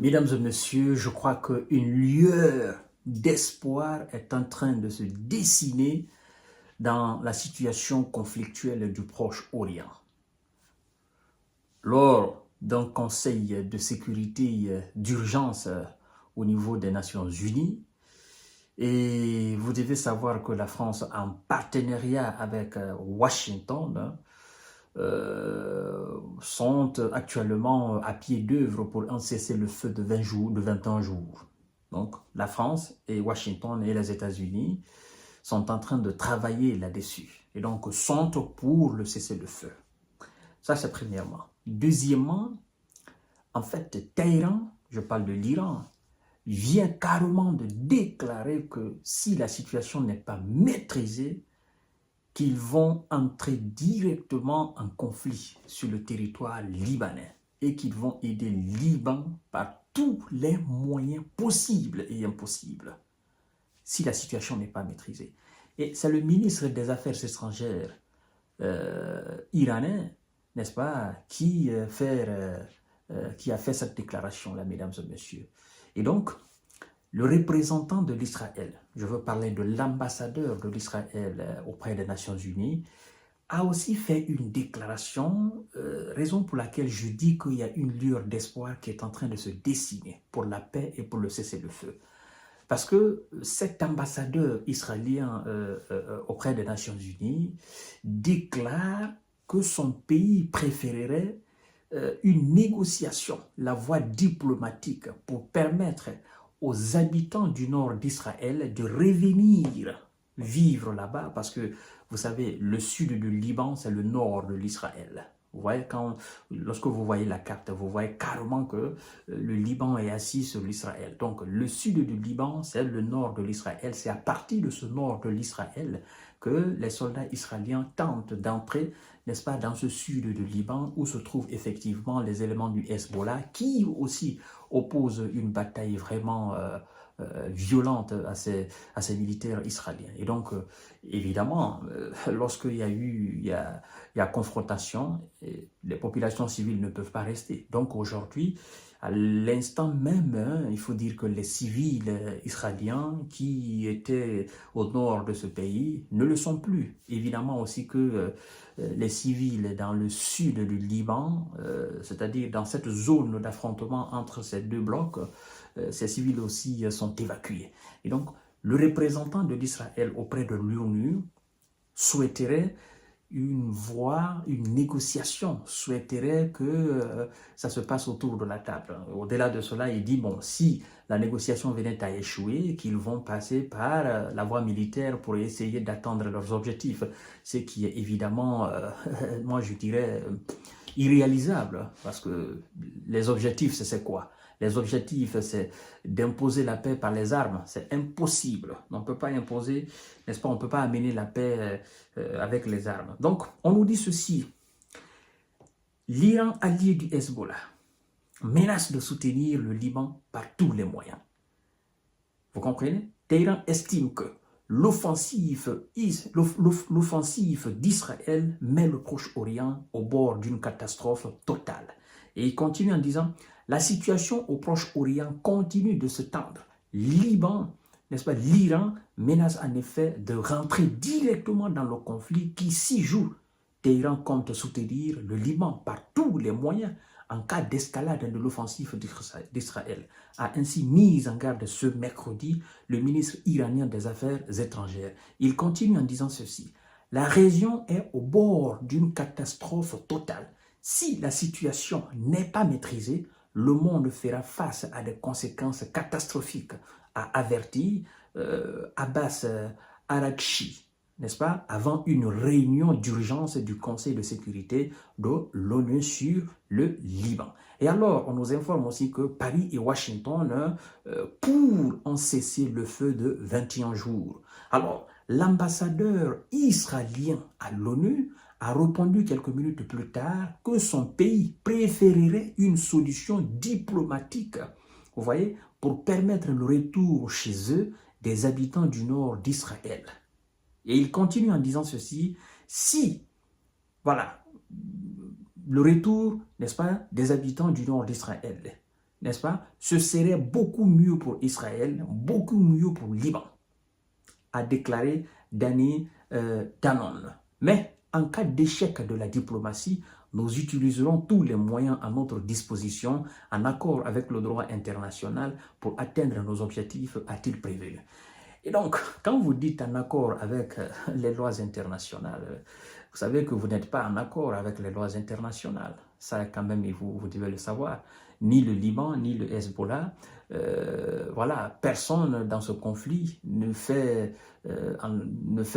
Mesdames et messieurs, je crois qu'une lueur d'espoir est en train de se dessiner dans la situation conflictuelle du Proche-Orient. Lors d'un conseil de sécurité d'urgence au niveau des Nations Unies, et vous devez savoir que la France, en partenariat avec Washington, sont actuellement à pied d'œuvre pour un cessez-le-feu de 20 jours, de 21 jours. Donc, la France et Washington et les États-Unis sont en train de travailler là-dessus. Et donc, sont pour le cessez-le-feu. Ça, c'est premièrement. Deuxièmement, en fait, Téhéran, je parle de l'Iran, vient carrément de déclarer que si la situation n'est pas maîtrisée, qu'ils vont entrer directement en conflit sur le territoire libanais et qu'ils vont aider le Liban par tous les moyens possibles et impossibles si la situation n'est pas maîtrisée. Et c'est le ministre des Affaires étrangères iranien, n'est-ce pas, qui a fait cette déclaration-là, mesdames et messieurs. Et donc, le représentant de l'Israël, je veux parler de l'ambassadeur de l'Israël auprès des Nations Unies, a aussi fait une déclaration, raison pour laquelle je dis qu'il y a une lueur d'espoir qui est en train de se dessiner pour la paix et pour le cessez-le-feu. Parce que cet ambassadeur israélien auprès des Nations Unies déclare que son pays préférerait une négociation, la voie diplomatique pour permettre aux habitants du nord d'Israël de revenir vivre là-bas parce que, vous savez, le sud du Liban, c'est le nord de l'Israël. Vous voyez, lorsque vous voyez la carte, vous voyez carrément que le Liban est assis sur l'Israël. Donc, le sud du Liban, c'est le nord de l'Israël. C'est à partir de ce nord de l'Israël que les soldats israéliens tentent d'entrer, n'est-ce pas, dans ce sud du Liban où se trouvent effectivement les éléments du Hezbollah qui aussi opposent une bataille vraiment violente à ces militaires israéliens. Et donc, évidemment, lorsqu'il y a confrontation, les populations civiles ne peuvent pas rester. Donc aujourd'hui, à l'instant même, il faut dire que les civils israéliens qui étaient au nord de ce pays ne le sont plus. Évidemment aussi que les civils dans le sud du Liban, c'est-à-dire dans cette zone d'affrontement entre ces deux blocs, ces civils aussi sont évacués. Et donc, le représentant de l'Israël auprès de l'ONU souhaiterait une voie, une négociation, souhaiterait que ça se passe autour de la table. Au-delà de cela, il dit, bon, si la négociation venait à échouer, qu'ils vont passer par la voie militaire pour essayer d'atteindre leurs objectifs, ce qui est évidemment, moi je dirais, irréalisable, parce que les objectifs, c'est quoi? Les objectifs, c'est d'imposer la paix par les armes. C'est impossible. On ne peut pas imposer, n'est-ce pas? On ne peut pas amener la paix avec les armes. Donc, on nous dit ceci. L'Iran allié du Hezbollah menace de soutenir le Liban par tous les moyens. Vous comprenez? Téhéran estime que l'offensive d'Israël met le Proche-Orient au bord d'une catastrophe totale. Et il continue en disant, la situation au Proche-Orient continue de se tendre. Liban, n'est-ce pas, l'Iran menace en effet de rentrer directement dans le conflit qui, si joue, Téhéran compte soutenir le Liban par tous les moyens en cas d'escalade de l'offensive d'Israël, a ainsi mis en garde ce mercredi le ministre iranien des Affaires étrangères. Il continue en disant ceci. La région est au bord d'une catastrophe totale. Si la situation n'est pas maîtrisée, le monde fera face à des conséquences catastrophiques, a averti Abbas Araghchi, n'est-ce pas, avant une réunion d'urgence du Conseil de sécurité de l'ONU sur le Liban. Et alors, on nous informe aussi que Paris et Washington pour en cesser le feu de 21 jours. Alors, l'ambassadeur israélien à l'ONU a répondu quelques minutes plus tard que son pays préférerait une solution diplomatique, vous voyez, pour permettre le retour chez eux des habitants du nord d'Israël. Et il continue en disant ceci, si, voilà, le retour, n'est-ce pas, des habitants du nord d'Israël, n'est-ce pas, ce serait beaucoup mieux pour Israël, beaucoup mieux pour le Liban, a déclaré Danny Danon. Mais en cas d'échec de la diplomatie, nous utiliserons tous les moyens à notre disposition en accord avec le droit international pour atteindre nos objectifs, a-t-il prévenu. Et donc, quand vous dites en accord avec les lois internationales, vous savez que vous n'êtes pas en accord avec les lois internationales. Ça, quand même, vous devez le savoir. Ni le Liban, ni le Hezbollah, voilà, personne dans ce conflit ne fait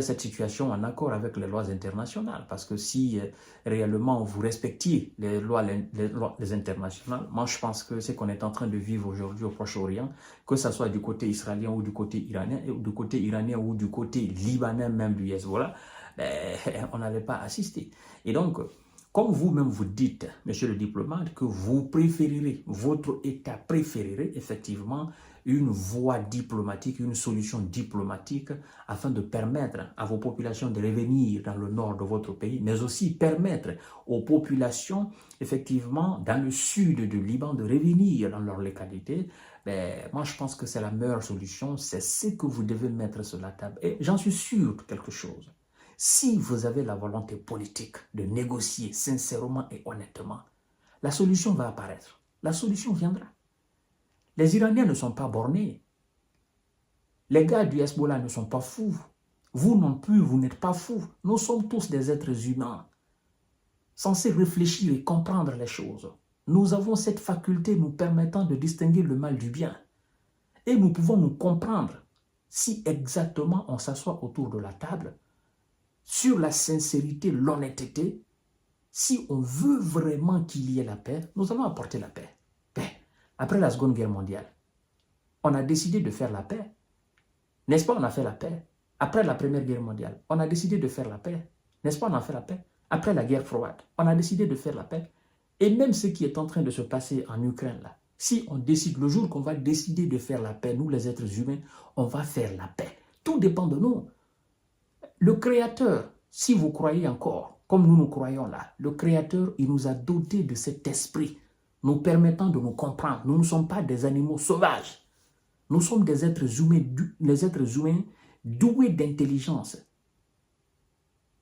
cette situation en accord avec les lois internationales. Parce que si réellement vous respectiez les lois internationales, moi je pense que ce qu'on est en train de vivre aujourd'hui au Proche-Orient, que ce soit du côté israélien ou du côté iranien, ou du côté libanais même du Hezbollah, on n'allait pas assister. Et donc, comme vous-même vous dites, monsieur le diplomate, que vous préférerez, votre État préférerait effectivement une voie diplomatique, une solution diplomatique afin de permettre à vos populations de revenir dans le nord de votre pays, mais aussi permettre aux populations, effectivement, dans le sud du Liban de revenir dans leur localité. Moi, je pense que c'est la meilleure solution, c'est ce que vous devez mettre sur la table. Et j'en suis sûr de quelque chose. Si vous avez la volonté politique de négocier sincèrement et honnêtement, la solution va apparaître. La solution viendra. Les Iraniens ne sont pas bornés. Les gars du Hezbollah ne sont pas fous. Vous non plus, vous n'êtes pas fous. Nous sommes tous des êtres humains, censés réfléchir et comprendre les choses. Nous avons cette faculté nous permettant de distinguer le mal du bien. Et nous pouvons nous comprendre si exactement on s'assoit autour de la table sur la sincérité, l'honnêteté. Si on veut vraiment qu'il y ait la paix, nous allons apporter la paix. Après la Seconde Guerre mondiale, on a décidé de faire la paix. N'est-ce pas, on a fait la paix. Après la Première Guerre mondiale, on a décidé de faire la paix. N'est-ce pas, on a fait la paix. Après la guerre froide, on a décidé de faire la paix. Et même ce qui est en train de se passer en Ukraine, là, si on décide, le jour qu'on va décider de faire la paix, nous les êtres humains, on va faire la paix. Tout dépend de nous. Le Créateur, si vous croyez encore, comme nous croyons là, le Créateur, il nous a dotés de cet esprit, nous permettant de nous comprendre. Nous ne sommes pas des animaux sauvages. Nous sommes des êtres humains, doués d'intelligence.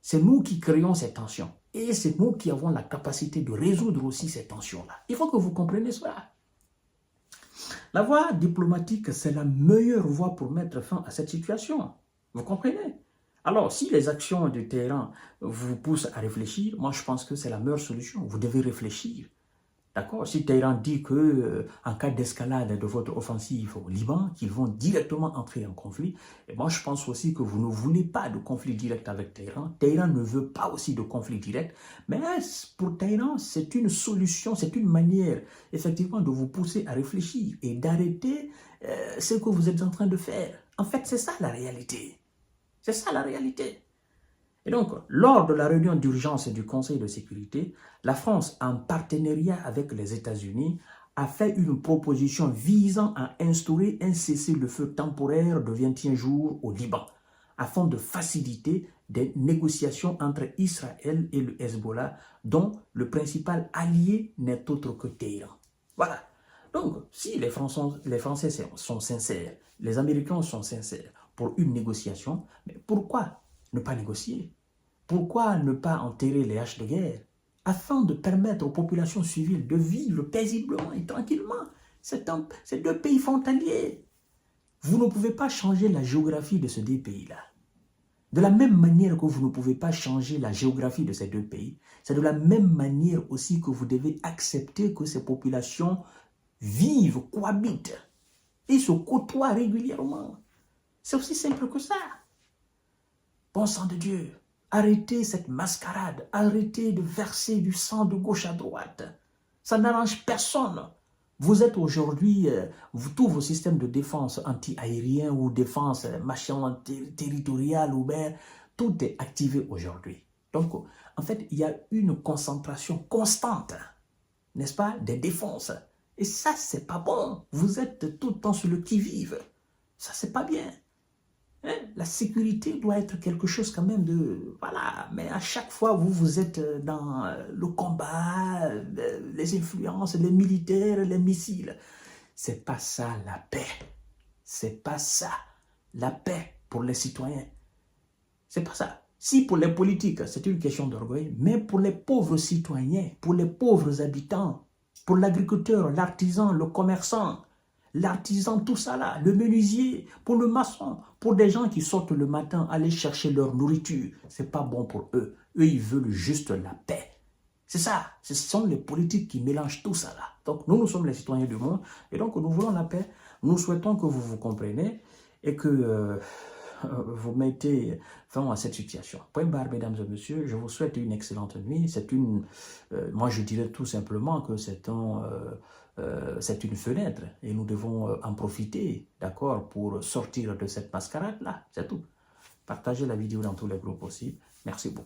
C'est nous qui créons ces tensions. Et c'est nous qui avons la capacité de résoudre aussi ces tensions-là. Il faut que vous compreniez cela. La voie diplomatique, c'est la meilleure voie pour mettre fin à cette situation. Vous comprenez? Alors, si les actions de Téhéran vous poussent à réfléchir, moi je pense que c'est la meilleure solution. Vous devez réfléchir. D'accord? Si Téhéran dit que en cas d'escalade de votre offensive au Liban, qu'ils vont directement entrer en conflit, et moi je pense aussi que vous ne voulez pas de conflit direct avec Téhéran. Téhéran ne veut pas aussi de conflit direct, mais pour Téhéran, c'est une solution, c'est une manière effectivement de vous pousser à réfléchir et d'arrêter ce que vous êtes en train de faire. En fait, c'est ça la réalité. C'est ça la réalité. Et donc, lors de la réunion d'urgence du Conseil de sécurité, la France, en partenariat avec les États-Unis, a fait une proposition visant à instaurer un cessez-le-feu temporaire de 21 jours au Liban, afin de faciliter des négociations entre Israël et le Hezbollah, dont le principal allié n'est autre que Téhéran. Voilà. Donc, si les Français sont sincères, les Américains sont sincères pour une négociation, mais pourquoi ne pas négocier? Pourquoi ne pas enterrer les haches de guerre afin de permettre aux populations civiles de vivre paisiblement et tranquillement? C'est deux pays frontaliers. Vous ne pouvez pas changer la géographie de ces deux pays-là. De la même manière que vous ne pouvez pas changer la géographie de ces deux pays, c'est de la même manière aussi que vous devez accepter que ces populations vivent, cohabitent et se côtoient régulièrement. C'est aussi simple que ça. Bon sang de Dieu, arrêtez cette mascarade, arrêtez de verser du sang de gauche à droite. Ça n'arrange personne. Vous êtes aujourd'hui, tous vos systèmes de défense anti-aérien ou défense machin territoriale ou bien, tout est activé aujourd'hui. Donc, en fait, il y a une concentration constante, n'est-ce pas, des défenses. Et ça, c'est pas bon. Vous êtes tout le temps sur le qui-vive. Ça, c'est pas bien. Hein? La sécurité doit être quelque chose quand même de... Voilà, mais à chaque fois, vous êtes dans le combat, les influences, les militaires, les missiles. C'est pas ça la paix. C'est pas ça la paix pour les citoyens. C'est pas ça. Si pour les politiques, c'est une question d'orgueil, mais pour les pauvres citoyens, pour les pauvres habitants, pour l'agriculteur, l'artisan, le commerçant, l'artisan, tout ça là, le menuisier, pour le maçon, pour des gens qui sortent le matin aller chercher leur nourriture, c'est pas bon pour eux. Eux, ils veulent juste la paix. C'est ça. Ce sont les politiques qui mélangent tout ça là. Donc, nous sommes les citoyens du monde et donc nous voulons la paix. Nous souhaitons que vous vous compreniez et que vous mettez fin à cette situation. Point barre, mesdames et messieurs, je vous souhaite une excellente nuit. Moi je dirais tout simplement que c'est une fenêtre et nous devons en profiter, d'accord, pour sortir de cette mascarade-là, c'est tout. Partagez la vidéo dans tous les groupes aussi. Merci beaucoup.